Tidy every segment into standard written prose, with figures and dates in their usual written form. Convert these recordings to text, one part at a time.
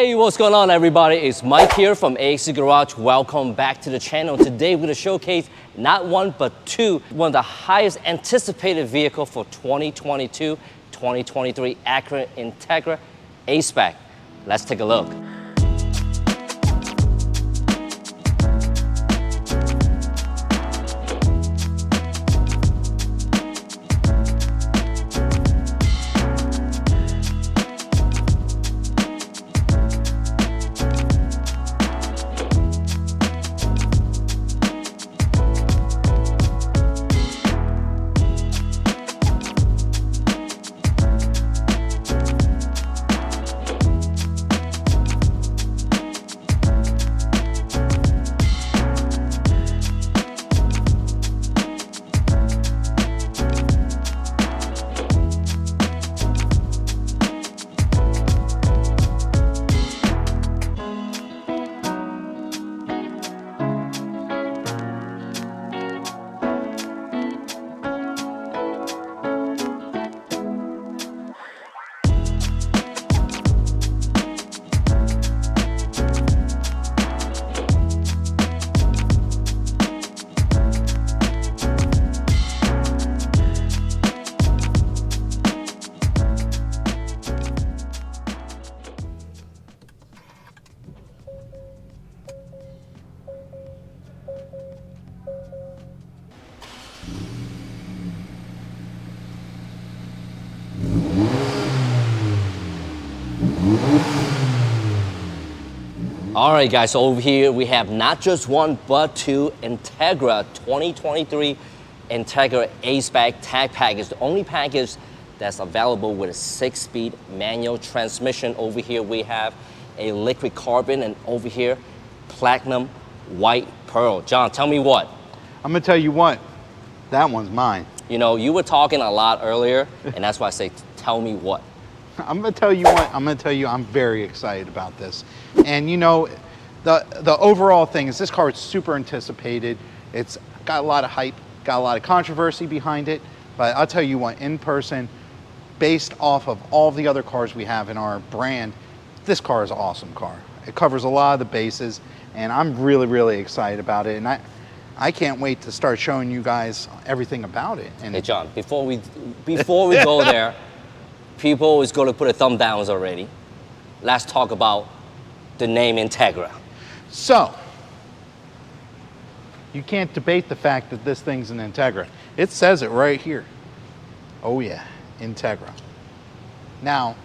Hey, what's going on everybody? It's Mike here from AXE Garage. Welcome back to the channel. Today we're going to showcase not one but two, one of the highest anticipated vehicle for 2022-2023 Acura Integra A-Spec. Let's take a look. All right guys, so over here we have not just one but two Integra 2023 Integra A-Spec tag package, the only package that's available with a 6-speed manual transmission. Over here we have a liquid carbon, and over here platinum white pearl. John, tell me what? I'm gonna tell you what, that one's mine. You know, you were talking a lot earlier, and that's why I say, tell me what? I'm gonna tell you what, I'm very excited about this. And you know, the overall thing is this car is super anticipated. It's got a lot of hype, got a lot of controversy behind it, but I'll tell you what, in person, based off of all the other cars we have in our brand, this car is an awesome car. It covers a lot of the bases, and I'm really, really excited about it. And I can't wait to start showing you guys everything about it. And hey John, before we go there, people is going to put a thumb downs already. Let's talk about the name Integra. So, you can't debate the fact that this thing's an Integra. It says it right here. Oh yeah, Integra. Now,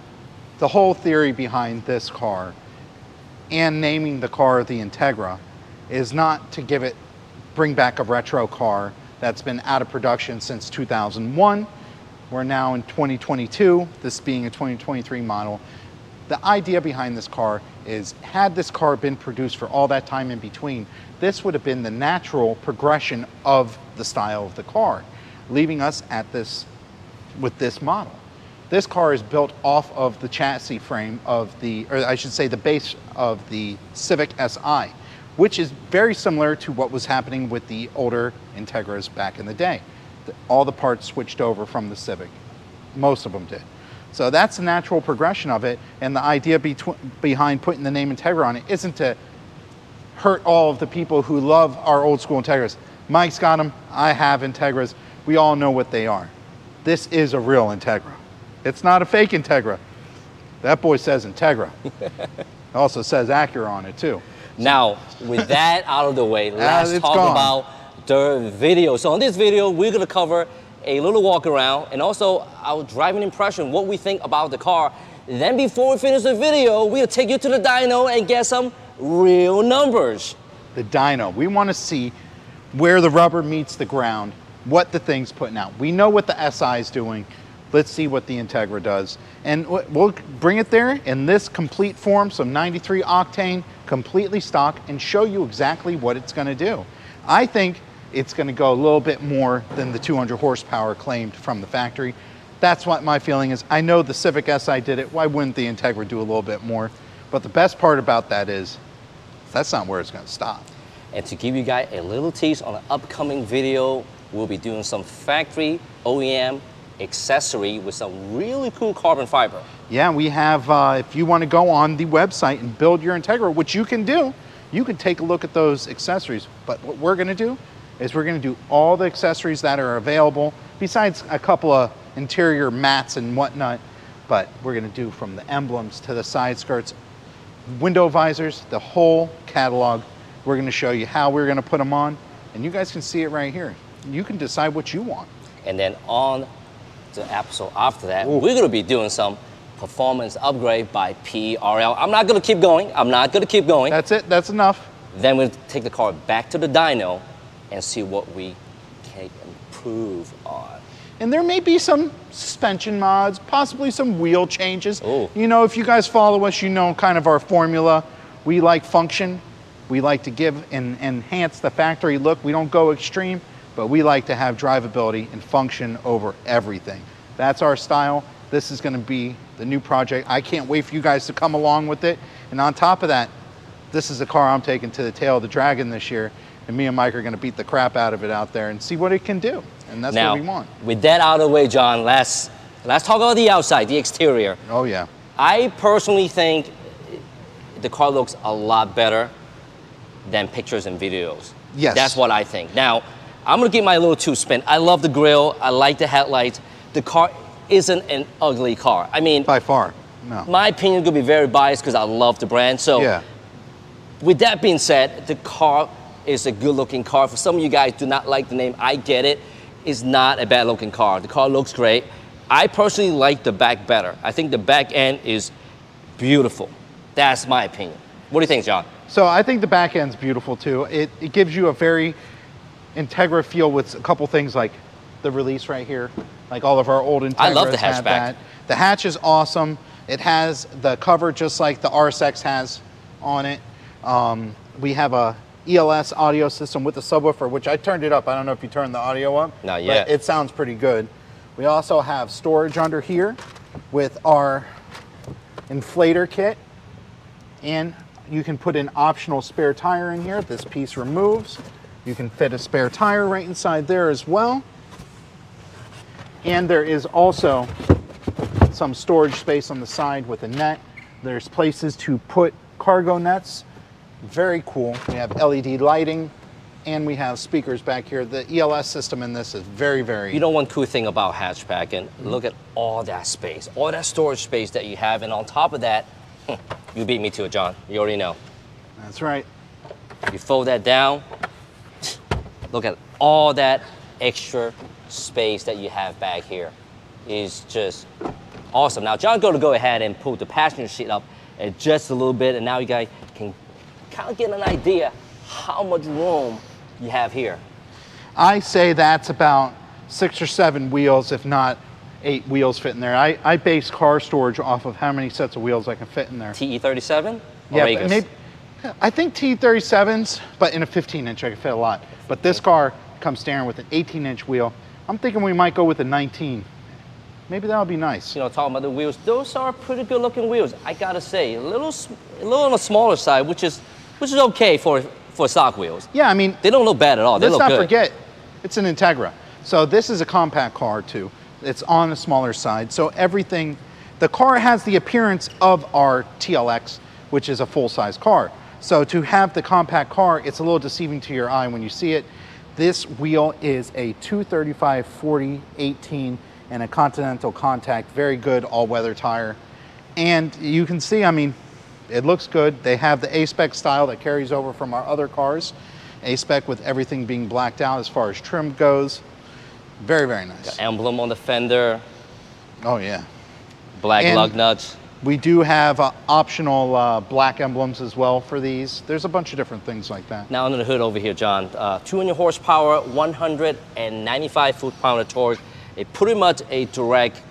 the whole theory behind this car and naming the car the Integra is not to bring back a retro car that's been out of production since 2001. We're now in 2022, this being a 2023 model. The idea behind this car is, had this car been produced for all that time in between, this would have been the natural progression of the style of the car, leaving us at this, with this model. This car is built off of the chassis frame of the base of the Civic Si, which is very similar to what was happening with the older Integras back in the day. All the parts switched over from the Civic. Most of them did. So that's the natural progression of it, and the idea behind putting the name Integra on it isn't to hurt all of the people who love our old school Integras. Mike's got them, I have Integras, we all know what they are. This is a real Integra. It's not a fake Integra. That boy says Integra. It also says Acura on it too. Now, with that out of the way, let's talk about the video. So on this video, we're gonna cover a little walk around and also our driving impression, what we think about the car. Then before we finish the video, we'll take you to the dyno and get some real numbers. The dyno, we wanna see where the rubber meets the ground, what the thing's putting out. We know what the SI is doing. Let's see what the Integra does. And we'll bring it there in this complete form, some 93 octane, completely stock, and show you exactly what it's gonna do. I think it's going to go a little bit more than the 200 horsepower claimed from the factory. That's what my feeling is. I know the Civic Si did it. Why wouldn't the Integra do a little bit more? But the best part about that is that's not where it's going to stop. And to give you guys a little tease on an upcoming video, we'll be doing some factory OEM accessory with some really cool carbon fiber. Yeah, we have, if you want to go on the website and build your Integra, which you can do, you can take a look at those accessories. But what we're going to do is we're going to do all the accessories that are available, besides a couple of interior mats and whatnot. But we're going to do from the emblems to the side skirts, window visors, the whole catalog. We're going to show you how we're going to put them on, and you guys can see it right here. You can decide what you want. And then on the episode after that, Ooh. we're going to be doing some performance upgrade by PRL. I'm not going to keep going. I'm not going to keep going. That's it. That's enough. Then we'll take the car back to the dyno and see what we can improve on. And there may be some suspension mods, possibly some wheel changes. Ooh. You know, if you guys follow us, you know kind of our formula. We like function. We like to give and enhance the factory look. We don't go extreme, but we like to have drivability and function over everything. That's our style. This is going to be the new project. I can't wait for you guys to come along with it. And on top of that, this is a car I'm taking to the tail of the dragon this year. And me and Mike are going to beat the crap out of it out there and see what it can do. And that's Now, what we want. with that out of the way, John, let's talk about the outside, the exterior. Oh, yeah. I personally think the car looks a lot better than pictures and videos. Yes. That's what I think. Now, I'm gonna give my little two spin. I love the grille, I like the headlights. The car isn't an ugly car. I mean, By far, no. my opinion is gonna be very biased because I love the brand. So, Yeah. with that being said, the car is a good looking car. For some of you guys do not like the name, I get it. It's not a bad looking car. The car looks great. I personally like the back better. I think the back end is beautiful. That's my opinion. What do you think, John? So I think the back end's beautiful too. It gives you a very Integra feel with a couple things like the release right here. Like all of our old Integras I love the have hatchback. that. The hatch is awesome. It has the cover just like the RSX has on it. We have a ELS audio system with the subwoofer, which I turned it up. I don't know if you turned the audio up. Not yet. But it sounds pretty good. We also have storage under here with our inflator kit. And you can put an optional spare tire in here. This piece removes. You can fit a spare tire right inside there as well. And there is also some storage space on the side with a net. There's places to put cargo nets. Very cool. We have LED lighting and we have speakers back here. The ELS system in this is very, very... You know one cool thing about hatchback, and look at all that space, all that storage space that you have, and on top of that, you beat me to it, John. You already know. That's right. You fold that down, look at all that extra space that you have back here. It's just awesome. Now, John's going to go ahead and pull the passenger seat up just a little bit, and now you guys can kind of get an idea how much room you have here. I say that's about 6 or 7 wheels, if not 8 wheels fit in there. I base car storage off of how many sets of wheels I can fit in there. TE37? Yeah, but maybe, I think T37s, but in a 15-inch I can fit a lot. But this car comes standard with an 18-inch wheel. I'm thinking we might go with a 19. Maybe that would be nice. You know, talking about the wheels, those are pretty good looking wheels. I gotta say, a little on the smaller side, which is okay for stock wheels. Yeah, I mean, They don't look bad at all. They let's look not good. forget, it's an Integra. So this is a compact car too. It's on the smaller side. So everything, the car has the appearance of our TLX, which is a full-size car. So to have the compact car, it's a little deceiving to your eye when you see it. This wheel is a 235/40/18 and a Continental Contact, very good all-weather tire. And you can see, I mean, it looks good. They have the A-Spec style that carries over from our other cars. A-Spec with everything being blacked out as far as trim goes. Very, very nice. The emblem on the fender, Oh, yeah. black And- lug nuts. We do have optional black emblems as well for these. There's a bunch of different things like that. Now under the hood over here, John, 200 horsepower, 195 foot-pound of torque. Pretty much a direct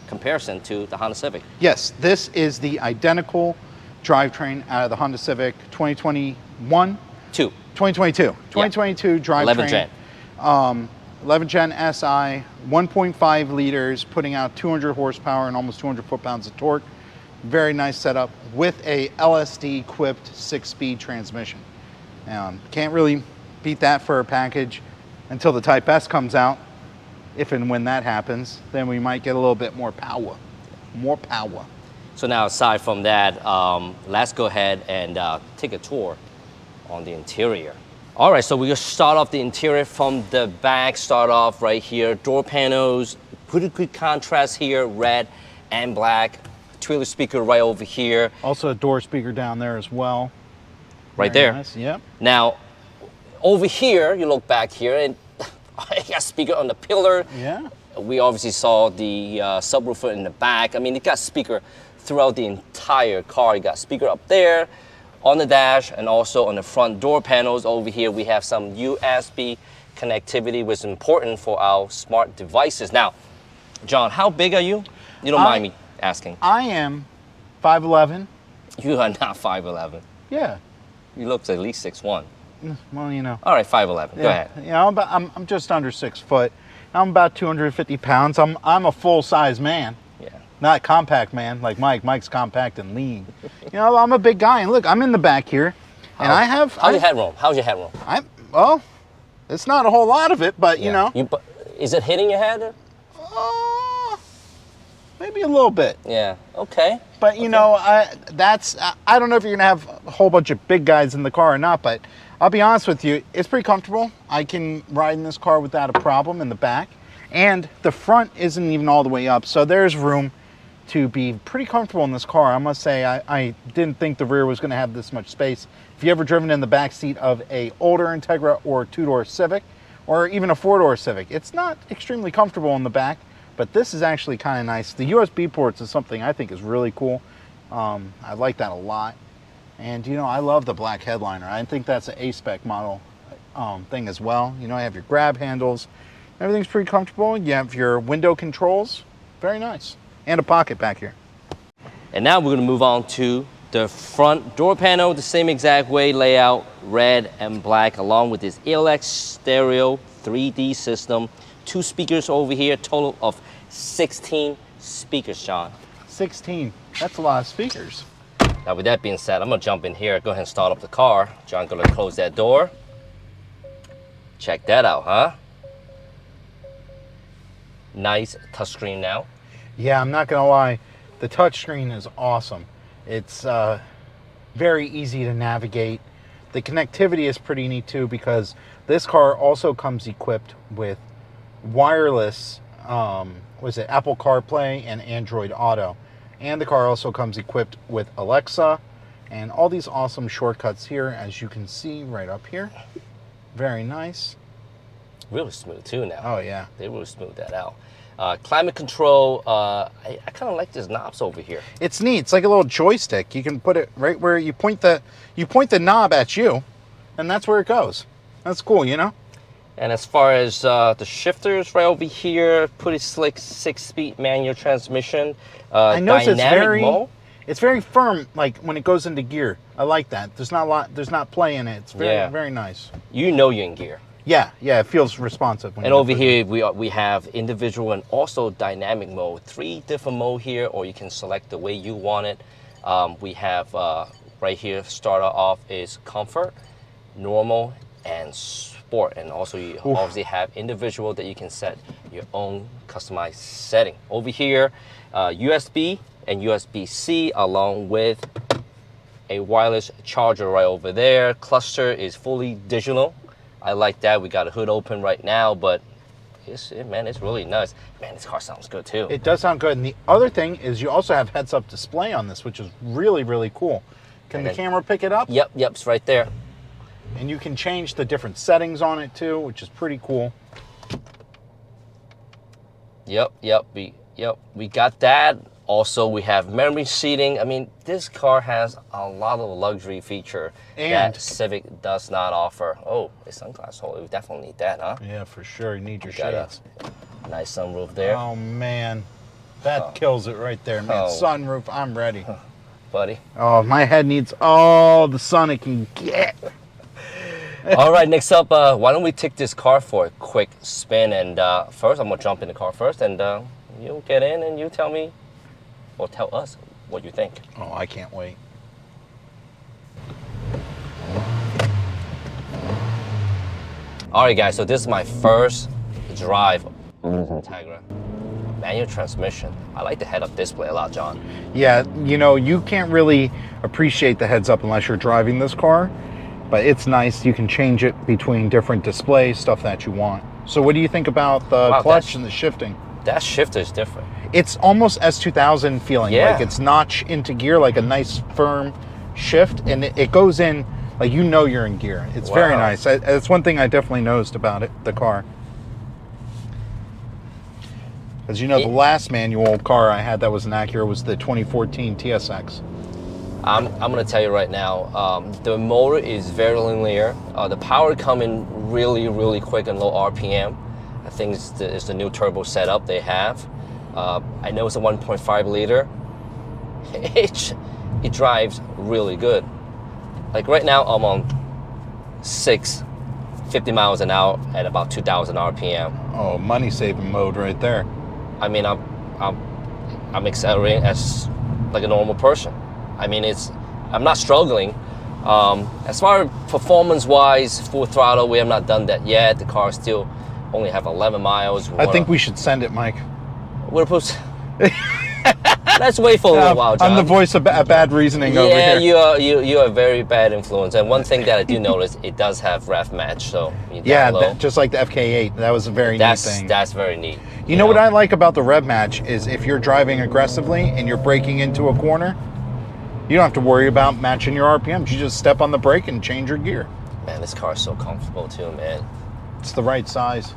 comparison to the Honda Civic. Yes, this is the identical drivetrain out of the Honda Civic 2021? 2022. 2022 drivetrain. 11 gen. 11 Gen SI, 1.5 liters, putting out 200 horsepower and almost 200 foot-pounds of torque. Very nice setup with a LSD-equipped 6-speed transmission. Can't really beat that for a package until the Type S comes out. if and when that happens, then we might get a little bit more power. More power. So now, aside from that, let's go ahead and take a tour on the interior. All right, so we're gonna start off the interior from the back, start off right here. Door panels, pretty good contrast here, red and black. Trailer speaker right over here. Also a door speaker down there as well. Right Very there. Nice. Yep. Now, over here, you look back here, and I got speaker on the pillar. Yeah. We obviously saw the subwoofer in the back. I mean, it got speaker throughout the entire car. You got speaker up there, on the dash, and also on the front door panels. Over here, we have some USB connectivity, which is important for our smart devices. Now, John, how big are you? You don't mind me asking. I am 5'11". You are not 5'11". Yeah. You look at least 6'1". Well, you know. All right, 5'11". Yeah. Go ahead. Yeah, I'm just under 6 foot. I'm about 250 pounds. I'm a full-size man. Yeah. Not compact man like Mike. Mike's compact and lean. You know, I'm a big guy, and look, I'm in the back here, and How's your headroom? How's your headroom? Well, it's not a whole lot of it, but you know. Is it hitting your head? Maybe a little bit. Yeah. Okay. But you know, I don't know if you're gonna have a whole bunch of big guys in the car or not, but I'll be honest with you, it's pretty comfortable. I can ride in this car without a problem in the back, and the front isn't even all the way up, so there's room to be pretty comfortable in this car. I must say, I didn't think the rear was gonna have this much space. If you ever driven in the back seat of a older Integra or two-door Civic, or even a four-door Civic, it's not extremely comfortable in the back, but this is actually kind of nice. The USB ports is something I think is really cool. I like that a lot. And you know, I love the black headliner. I think that's an A-Spec model thing as well. You know, I have your grab handles. Everything's pretty comfortable. You have your window controls. Very nice. And a pocket back here. And now we're gonna move on to the front door panel, the same exact way layout, red and black, along with this ELX stereo 3D system. 2 speakers over here, total of 16 speakers, John. 16, that's a lot of speakers. Now with that being said, I'm gonna jump in here, go ahead and start up the car. John, gonna close that door. Check that out, huh? Nice touchscreen now. Yeah, I'm not gonna lie, the touchscreen is awesome. It's very easy to navigate. The connectivity is pretty neat too, because this car also comes equipped with wireless, was it Apple CarPlay and Android Auto. And the car also comes equipped with Alexa and all these awesome shortcuts here, as you can see right up here. Very nice. Really smooth too now. Oh yeah. They really smooth that out. Climate control, I kind of like these knobs over here. It's neat. It's like a little joystick. You can put it right where you point the knob at you, and that's where it goes. That's cool, you know? And as far as the shifters right over here, pretty slick 6-speed manual transmission. I noticed it's very firm, like when it goes into gear. I like that. There's not play in it. It's very nice. You know you're in gear. Yeah, it feels responsive. And over here we have individual and also dynamic mode. 3 different mode here, or you can select the way you want it. We have right here, start off is comfort, normal, and sport. And also you obviously have individual that you can set your own customized setting. Over here, USB and USB-C, along with a wireless charger right over there. Cluster is fully digital. I like that. We got a hood open right now, but it's really nice. Man, this car sounds good too. It does sound good. And the other thing is you also have heads-up display on this, which is really, really cool. Can the camera pick it up? Yep, it's right there. And you can change the different settings on it too, which is pretty cool. Yep, we got that. Also, we have memory seating. I mean, this car has a lot of luxury feature that Civic does not offer. Oh, a sunglass holder. We definitely need that, huh? Yeah, for sure. You need your got shades. A nice sunroof there. Oh, man. That kills it right there, man. Sunroof, I'm ready. Buddy. Oh, my head needs all the sun it can get. All right, next up, why don't we take this car for a quick spin? And first, I'm going to jump in the car first, and you get in and you tell me, or tell us what you think. Oh, I can't wait. All right, guys, so this is my first drive This Integra. Manual transmission. I like the head-up display a lot, John. Yeah, you know, you can't really appreciate the heads up unless you're driving this car, but it's nice. You can change it between different displays, stuff that you want. So what do you think about the clutch and the shifting? That shifter is different. It's almost S2000 feeling. Yeah. Like it's notch into gear, like a nice firm shift, and it goes in like you know you're in gear. It's very nice. That's one thing I definitely noticed about it, the car. As you know, the last manual car I had that was an Acura was the 2014 TSX. I'm going to tell you right now, the motor is very linear. The power come in really, really quick and low RPM. I think it's the new turbo setup they have. I know it's a 1.5 liter. It drives really good. Like right now, I'm on 50 miles an hour at about 2,000 RPM. Oh, money saving mode right there. I mean, I'm accelerating as like a normal person. I mean, I'm not struggling. As far as performance-wise, full throttle, we have not done that yet. The car still only have 11 miles. I think we should send it, Mike. Let's wait for a little while, John. I'm the voice of bad reasoning over here. Yeah, you are a very bad influence. And one thing that I do notice, it does have ref match. So just like the FK8, that was a very neat thing. That's very neat. You know what I like about the rev match is if you're driving aggressively and you're braking into a corner, you don't have to worry about matching your RPMs. You just step on the brake and change your gear. Man, this car is so comfortable too, man. It's the right size.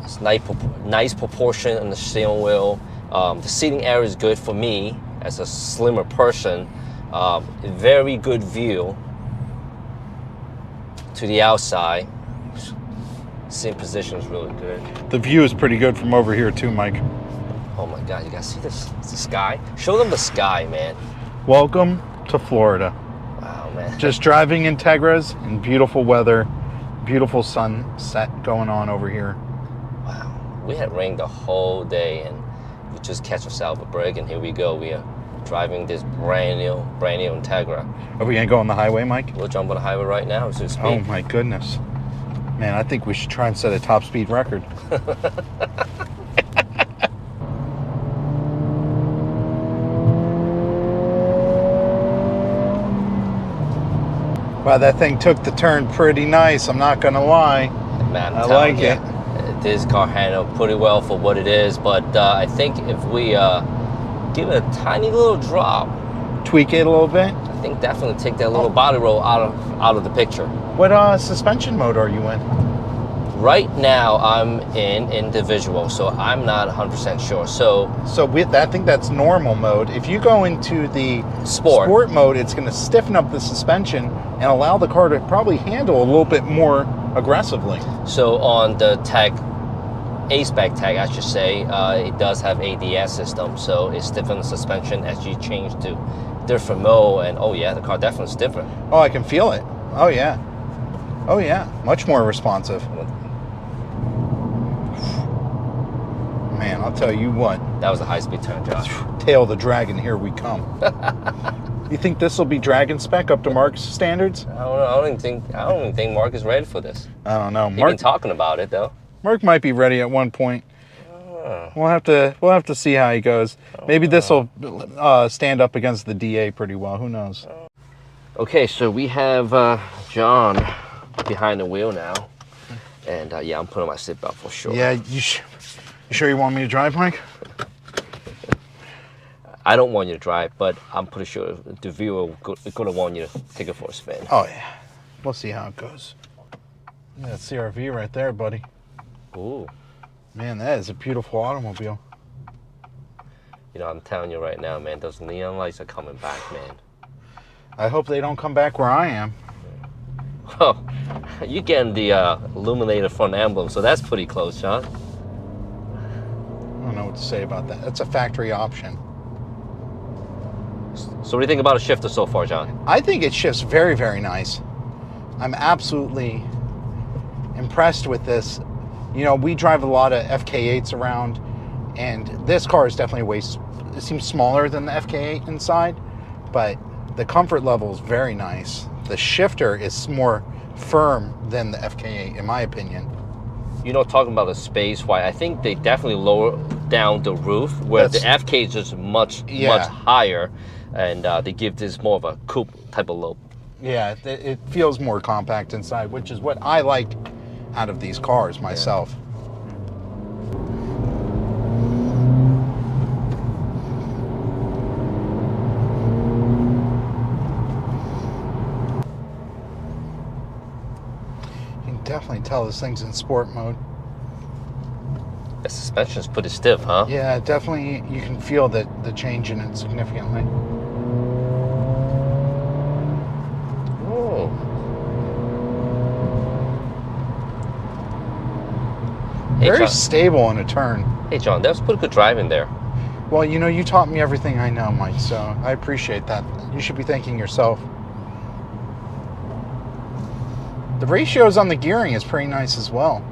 It's nice proportion on the steering wheel. The seating area is good for me as a slimmer person. Very good view to the outside. Seat position is really good. The view is pretty good from over here too, Mike. Oh my God, you guys see this? It's the sky? Show them the sky, man. Welcome to Florida. Wow, man. Just driving Integras in beautiful weather, beautiful sunset going on over here. Wow, we had rain the whole day and we just catch ourselves a break and here we go. We are driving this brand new Integra. Are we gonna go on the highway, Mike? We'll jump on the highway right now as we speak. Oh my goodness. Man, I think we should try and set a top speed record. Wow, that thing took the turn pretty nice, I'm not gonna lie. Man, I like it. This car handled pretty well for what it is, but I think if we give it a tiny little drop, tweak it a little bit, I think definitely take that little body roll out of the picture. What suspension mode are you in? Right now, I'm in individual, so I'm not 100% sure. So with that, I think that's normal mode. If you go into the sport mode, it's going to stiffen up the suspension and allow the car to probably handle a little bit more aggressively. So on the A-Spec tag, I should say, it does have ADS system, so it stiffens the suspension as you change to different mode. And oh yeah, the car definitely is different. Oh, I can feel it. Oh yeah. Oh yeah, much more responsive. Man, I'll tell you what. That was a high-speed turn, Josh. Tail the dragon, here we come. You think this will be dragon spec up to Mark's standards? I don't even think Mark is ready for this. I don't know. He's been talking about it though. Mark might be ready at one point. We'll have to see how he goes. Maybe this will stand up against the DA pretty well. Who knows? Okay, so we have John behind the wheel now, and yeah, I'm putting my seatbelt for sure. Yeah, you sure you want me to drive, Mike? I don't want you to drive, but I'm pretty sure the viewer is going to want you to take it for a spin. Oh yeah, we'll see how it goes. Yeah, that's CRV right there, buddy. Ooh. Man, that is a beautiful automobile. You know, I'm telling you right now, man, those neon lights are coming back, man. I hope they don't come back where I am. Oh, you're getting the illuminated front emblem, so that's pretty close, John. I don't know what to say about that. That's a factory option. So what do you think about a shifter so far, John? I think it shifts very, very nice. I'm absolutely impressed with this. You know, we drive a lot of FK8s around, and this car is definitely it seems smaller than the FK8 inside, but the comfort level is very nice. The shifter is more firm than the FK8, in my opinion. You know, talking about the space, why I think they definitely lower down the roof, where the F cage is much higher, and they give this more of a coupe type of look. Yeah, it feels more compact inside, which is what I like out of these cars myself. You can definitely tell this thing's in sport mode. The suspension's pretty stiff, huh? Yeah, definitely you can feel the change in it significantly. Oh. Hey, Very John. stable in a turn. Hey, John, that was pretty good driving there. Well, you know, you taught me everything I know, Mike, so I appreciate that. You should be thanking yourself. The ratios on the gearing is pretty nice as well.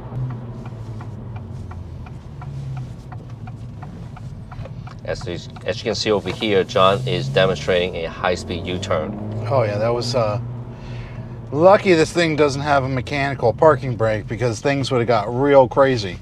As you can see over here, John is demonstrating a high-speed U-turn. Oh yeah, that was lucky this thing doesn't have a mechanical parking brake, because things would have got real crazy.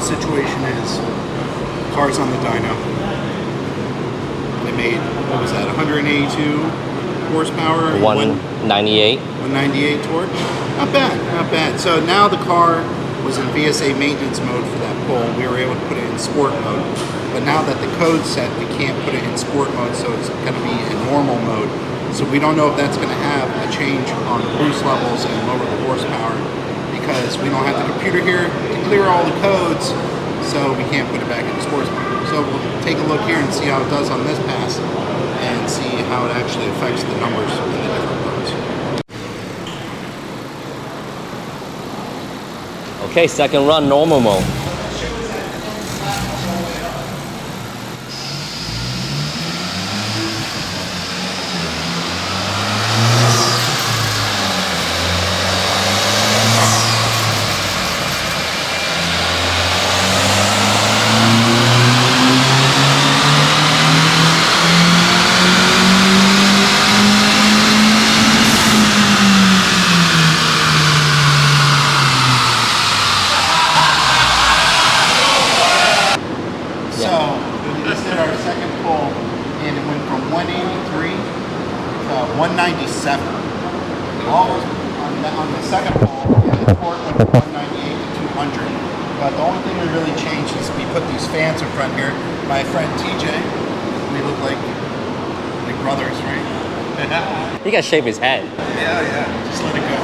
Situation is, cars on the dyno. They made, what was that, 182 horsepower? 198. 198 torque? Not bad, not bad. So now the car was in VSA maintenance mode for that pull. We were able to put it in sport mode. But now that the code's set, we can't put it in sport mode, so it's going to be in normal mode. So we don't know if that's going to have a change on the boost levels and lower the horsepower, because we don't have the computer here to clear all the codes, so we can't put it back into sports mode. So we'll take a look here and see how it does on this pass, and see how it actually affects the numbers in the different modes. Okay, second run, normal mode. So we just did our second pull, and it went from 183 to 197. Almost on the second pull, and the torque went from 198 to 200. But the only thing we really changed is we put these fans in front here. My friend TJ, we look like brothers, right? He got to shave his head. Yeah, just let it go.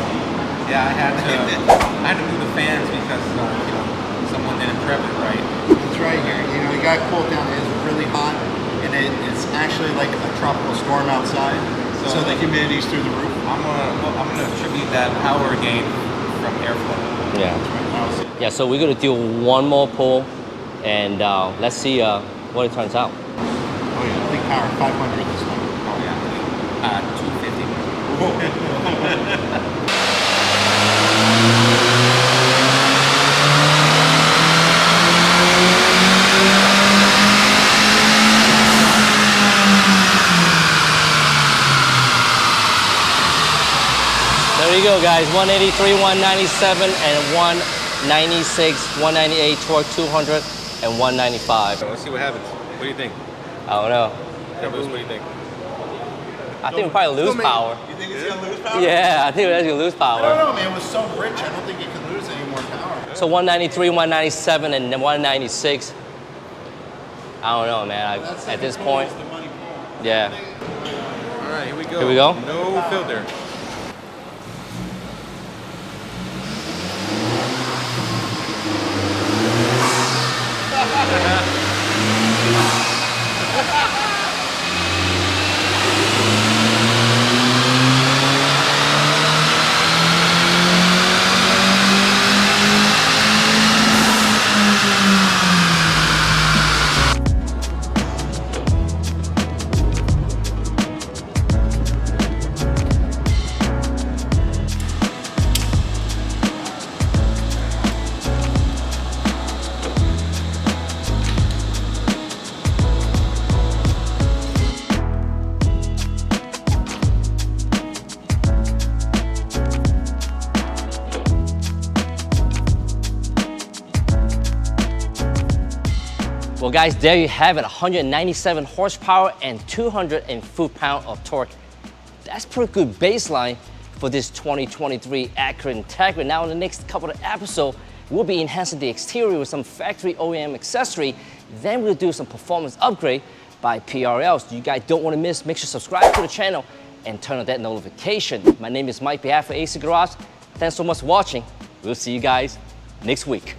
Yeah, I had to move the fans because you know, someone didn't prep it right. It's right here. You know, you got cooled down. It's really hot, and it's actually like a tropical storm outside. So the humidity's through the roof. I'm gonna attribute that power gain from airflow. Yeah. Yeah, so we're gonna do one more pull, and let's see what it turns out. Oh yeah, big power, 500 this time. Oh yeah, 250. There you go, guys. 183, 197, and 196, 198 torque, 200, and 195. Let's see what happens. What do you think? I don't know. What do you think? I think we probably lose power. You think it's gonna lose power? Yeah, I think it's gonna lose power. I don't know, man. It was so rich. I don't think it could lose any more power. So 193, 197, and then 196. I don't know, man. At this point, yeah. All right, here we go. Here we go. No filter. Well guys, there you have it, 197 horsepower and 200 foot-pound of torque. That's pretty good baseline for this 2023 Acura Integra. Now in the next couple of episodes, we'll be enhancing the exterior with some factory OEM accessory. Then we'll do some performance upgrade by PRL. So you guys don't want to miss, make sure to subscribe to the channel and turn on that notification. My name is Mike, behalf of AC Garage. Thanks so much for watching. We'll see you guys next week.